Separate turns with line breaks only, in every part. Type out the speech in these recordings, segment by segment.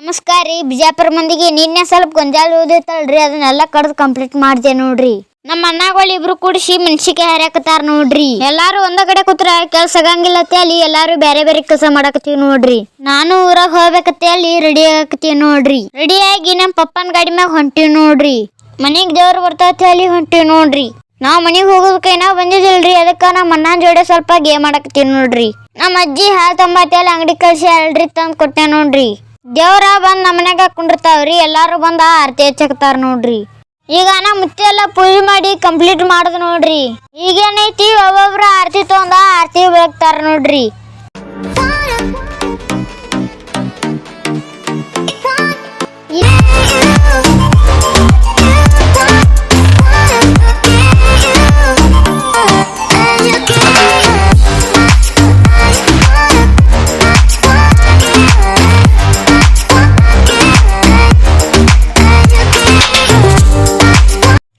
ನಮಸ್ಕಾರ ರೀ. ಬಿಜಾಪುರ ಮಂದಿಗೆ ನಿನ್ನೆ ಸ್ವಲ್ಪ ಗೊಂಜಾಳ ಓದಿತ್ತಲ್ರಿ, ಅದನ್ನೆಲ್ಲ ಕಡ್ದು ಕಂಪ್ಲೀಟ್ ಮಾಡ್ದೆ ನೋಡ್ರಿ. ನಮ್ಮ ಅಣ್ಣಗಳು ಇಬ್ರು ಕೂಡಿಸಿ ಮೆಣಸಿಕಾಯಿ ಹರಿಯಾಕತ್ತಾರ ನೋಡ್ರಿ. ಎಲ್ಲಾರು ಒಂದ ಕಡೆ ಕೂತ್ರ ಕೆಲ್ಸ ಆಗಂಗಿಲ್ಲ ಅಲ್ಲಿ ಎಲ್ಲಾರು ಬೇರೆ ಬೇರೆ ಕೆಲಸ ಮಾಡಕತ್ತೀವಿ ನೋಡ್ರಿ. ನಾನು ಊರಾಗ ಹೋಗ್ಬೇಕತ್ತೆ ಅಲ್ಲಿ ರೆಡಿ ಆಗಕತ್ತೀವಿ ನೋಡ್ರಿ. ರೆಡಿ ಆಗಿ ನಮ್ಮ ಪಪ್ಪನ ಗಾಡಿ ಮ್ಯಾಗ ಹೊಂಟಿವಿ ನೋಡ್ರಿ. ಮನಿಗ್ ದೇವ್ರು ಬರ್ತೈತಿ ಅಲ್ಲಿ ಹೊಂಟಿವಿ ನೋಡ್ರಿ. ನಾವ್ ಮನಿಗ್ ಹೋಗೋದಕ್ಕೆ ಏನೋ ಬಂದಿದಿಲ್ರಿ, ಅದಕ್ಕ ನಮ್ಮ ಅಣ್ಣನ ಜೋಡಿ ಸ್ವಲ್ಪ ಗೇಮ್ ಆಡಕತ್ತೀವಿ ನೋಡ್ರಿ. ನಮ್ಮ ಅಜ್ಜಿ ಹಾಲು ತಂಬತ್ತಲ್ಲಿ ಅಂಗಡಿ ಕಳ್ಸಿ ಅಲ್ರಿ ತಂದ್ ಕೊಟ್ಟೆ ನೋಡ್ರಿ. ದೇವ್ರ ಬಂದ್ ನಮ್ಮ ಮನ್ಯಾಗ ಕುಂಡಿರ್ತಾವ್ರಿ. ಎಲ್ಲಾರು ಬಂದ ಆರತಿ ಹಚ್ಚಕತ್ತಾರ ನೋಡ್ರಿ. ಈಗ ನಾ ಮುತ್ತೆ ಎಲ್ಲ ಪೂಜೆ ಮಾಡಿ ಕಂಪ್ಲೀಟ್ ಮಾಡುದು ನೋಡ್ರಿ. ಈಗೇನೈತಿ ಒಬ್ಬೊಬ್ರು ಆರತಿ ತಗೊಂಡ ಆರತಿ ಬೆಳಗ್ತಾರ ನೋಡ್ರಿ.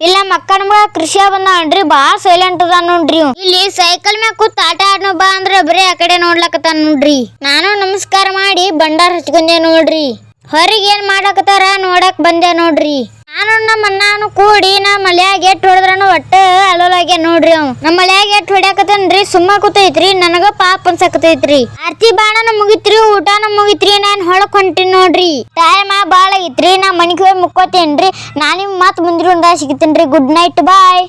ಇಲ್ಲ ಮಕ್ಕಳ ಮಗ ಕೃಷಿಯ ಬಂದನ್ರಿ, ಬಾಳ ಸೈಲೆಂಟ್ ಅದ ನೋಡ್ರಿ. ಇಲ್ಲಿ ಸೈಕಲ್ ಮ್ಯಾಗ ಕೂತ್ ಆಟ ಆಡ್ನು ಬಾ ಅಂದ್ರ ಬರೀ ಆ ಕಡೆ ನೋಡ್ಲಕತ್ತಾನ ನೋಡ್ರಿ. ನಾನು ನಮಸ್ಕಾರ ಮಾಡಿ ಬಂಡಾರ ಹಚ್ಕೊಂಡೆ ನೋಡ್ರಿ. ಹೊರಗೆ ಏನ್ ಮಾಡ್ಲಕತ್ತಾರ ನೋಡಕ್ ಬಂದೆ ನೋಡ್ರಿ. ನಾನು ನಮ್ಮ ಅಣ್ಣಾನು ಕೂಡಿ ನಾ ಮಲ್ಯಾಗ ಎಟ್ ಹೊಡೆದ್ರನು ಒಟ್ಟ ಅಳೋಲಾಗೆ ನೋಡ್ರಿ. ಅವ್ ನಮ್ಮ ಮಲ್ಯಾಗ ಎಟ್ ಹೊಡ್ಯಾಕತ್ತನ್ರಿ, ಸುಮ್ಮ ಕೂತೈತ್ರಿ. ನನಗ ಪಾಪ ಅನ್ಸಕತೈತ್ರಿ. ಆರ್ತಿ ಬಾಣನ ಮುಗಿತ್ರಿ, ಊಟನ ಮುಗಿತ್ರಿ, ನಾನ್ ಹೊಳಕ್ ಹೊಂಟಿನ್ ನೋಡ್ರಿ. ಟೈಮ್ ಬಾಳ ಐತ್ರಿ, ನಾ ಮನಿಗ್ ಹೋಗಿ ಮುಕ್ಕೋತೇನ್ರಿ. ನಾ ನಿಮ್ ಮತ್ ಮುಂದಿನ ಸಿಗ್ತೇನ್ರಿ. ಗುಡ್ ನೈಟ್, ಬಾಯ್.